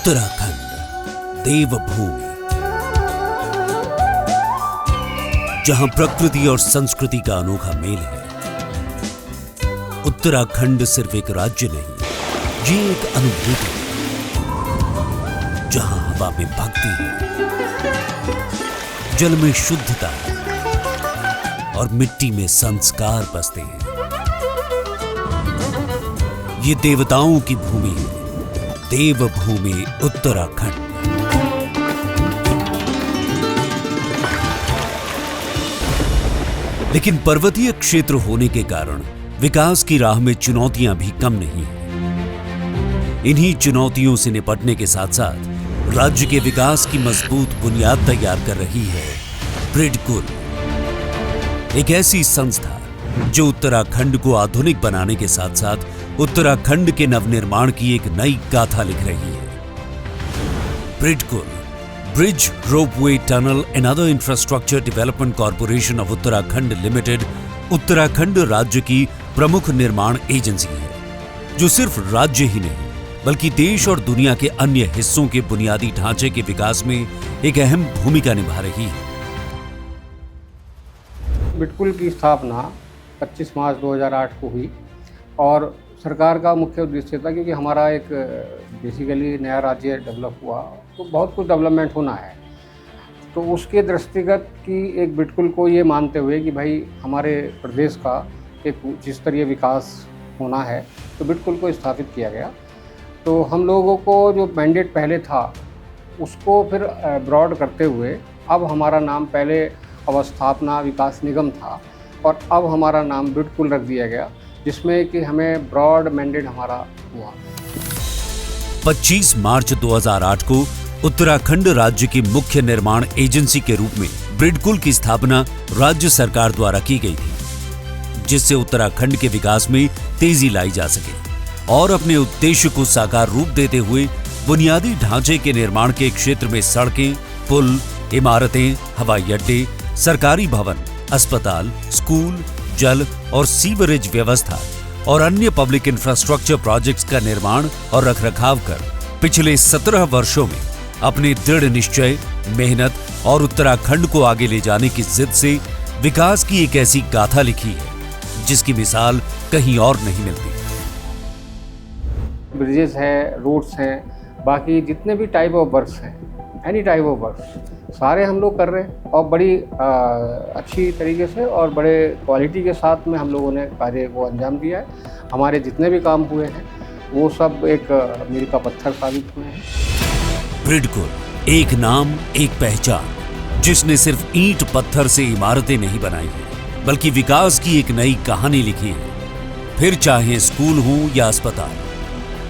उत्तराखंड देवभूमि, जहां प्रकृति और संस्कृति का अनोखा मेल है। उत्तराखंड सिर्फ एक राज्य नहीं, ये एक अनुभूति है, जहां हवा में भक्ति है, जल में शुद्धता है और मिट्टी में संस्कार बसते हैं। ये देवताओं की भूमि है, देवभूमि उत्तराखंड। लेकिन पर्वतीय क्षेत्र होने के कारण विकास की राह में चुनौतियां भी कम नहीं हैं। इन्हीं चुनौतियों से निपटने के साथ साथ राज्य के विकास की मजबूत बुनियाद तैयार कर रही है ब्रिडकुल, एक ऐसी संस्था जो उत्तराखंड को आधुनिक बनाने के साथ साथ उत्तराखंड के नवनिर्माण की एक नई गाथा लिख रही है। BRIDCUL, bridge ropeway tunnel and other infrastructure development corporation of Uttarakhand limited Uttarakhand राज्य की प्रमुख निर्माण एजेंसी है, जो सिर्फ राज्य ही नहीं बल्कि देश और दुनिया के अन्य हिस्सों के बुनियादी ढांचे के विकास में एक अहम भूमिका निभा रही है। ब्रिडकुल की स्थापना 25 मार्च 2008 को हुई और सरकार का मुख्य उद्देश्य था, क्योंकि हमारा एक बेसिकली नया राज्य डेवलप हुआ तो बहुत कुछ डेवलपमेंट होना है, तो उसके दृष्टिगत कि एक ब्रिडकुल को ये मानते हुए कि भाई हमारे प्रदेश का एक उच्च स्तरीय विकास होना है, तो ब्रिडकुल को स्थापित किया गया। तो हम लोगों को जो मैंडेट पहले था उसको फिर ब्रॉड करते हुए अब हमारा नाम, पहले अवस्थापना विकास निगम था और अब हमारा नाम ब्रिडकुल रख दिया गया, जिसमें कि हमें ब्रॉड मैंडेट हमारा हुआ। 25 मार्च 2008 को उत्तराखंड राज्य की मुख्य निर्माण एजेंसी के रूप में ब्रिडकुल की स्थापना राज्य सरकार द्वारा की गई थी, जिससे उत्तराखंड के विकास में तेजी लाई जा सके और अपने उद्देश्य को साकार रूप देते हुए बुनियादी ढांचे के निर्माण के क्षेत्र में सड़कें, पुल, इमारतें, हवाई अड्डे, सरकारी भवन, अस्पताल, स्कूल, जल और सीवरेज व्यवस्था और अन्य पब्लिक इंफ्रास्ट्रक्चर प्रोजेक्ट्स का निर्माण और रखरखाव कर पिछले 17 वर्षों में अपने दृढ़ निश्चय, मेहनत और उत्तराखंड को आगे ले जाने की जिद से विकास की एक ऐसी गाथा लिखी है जिसकी मिसाल कहीं और नहीं मिलती। ब्रिजेस हैं, रोड्स हैं, बाकी जितने भी टाइप ऑफ वर्क्स हैं, एनी टाइप ऑफ वर्क्स सारे हम लोग कर रहे हैं और बड़ी अच्छी तरीके से और बड़े क्वालिटी के साथ में हम लोगों ने कार्य को अंजाम दिया है। हमारे जितने भी काम हुए हैं वो सब एक मील का पत्थर साबित हुए हैं। ब्रिडकुल, एक नाम, एक पहचान, जिसने सिर्फ ईंट पत्थर से इमारतें नहीं बनाई हैं, बल्कि विकास की एक नई कहानी लिखी है। फिर चाहे स्कूल हो या अस्पताल,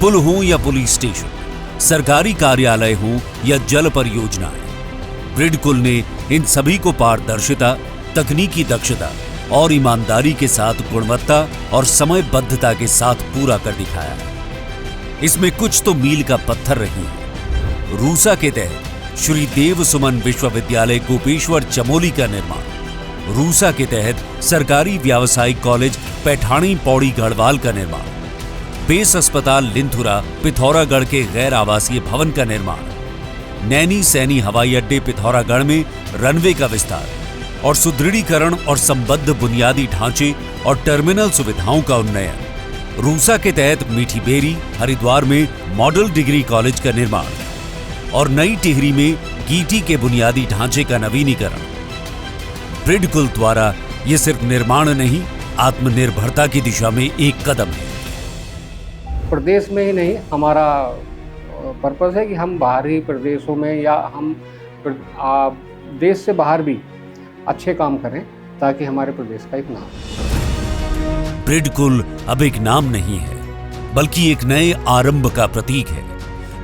पुल हो या पुलिस स्टेशन, सरकारी कार्यालय हो या जल परियोजनाएं, ब्रिडकुल ने इन सभी को पारदर्शिता, तकनीकी दक्षता और ईमानदारी के साथ गुणवत्ता और समयबद्धता के साथ पूरा कर दिखाया है। इसमें कुछ तो मील का पत्थर रही है। रूसा के तहत श्री देव सुमन विश्वविद्यालय गोपेश्वर चमोली का निर्माण, रूसा के तहत सरकारी व्यावसायिक कॉलेज पैठाणी पौड़ी गढ़वाल का निर्माण, बेस अस्पताल लिंथुरा पिथौरागढ़ के गैर आवासीय भवन का निर्माण, नैनी सैनी हवाई अड्डे पिथौरागढ़ में रनवे का विस्तार और सुदृढ़ीकरण और संबद्ध बुनियादी ढांचे और टर्मिनल सुविधाओं का उन्नयन, रूसा के तहत मीठी बेरी हरिद्वार में मॉडल डिग्री कॉलेज का निर्माण और नई टिहरी में गीटी के बुनियादी ढांचे का नवीनीकरण। ब्रिडकुल द्वारा ये सिर्फ निर्माण नहीं, आत्मनिर्भरता की दिशा में एक कदम है। प्रदेश में ही नहीं, हमारा पर्पस है कि हम बाहरी प्रदेशों में या हम देश से बाहर भी अच्छे काम करें, ताकि हमारे प्रदेश का एक नाम। ब्रिडकुल अब एक नाम नहीं है, बल्कि एक नए आरंभ का प्रतीक है,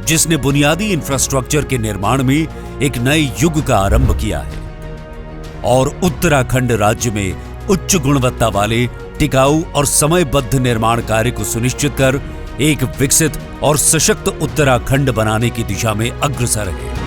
जिसने बुनियादी इंफ्रास्ट्रक्चर के निर्माण में एक नए युग का आरंभ किया है और उत्तराखंड राज्य में उच्च गुणवत्ता वाले, टिकाऊ और समयबद्ध निर्माण कार्य को सुनिश्चित कर एक विकसित और सशक्त उत्तराखंड बनाने की दिशा में अग्रसर है।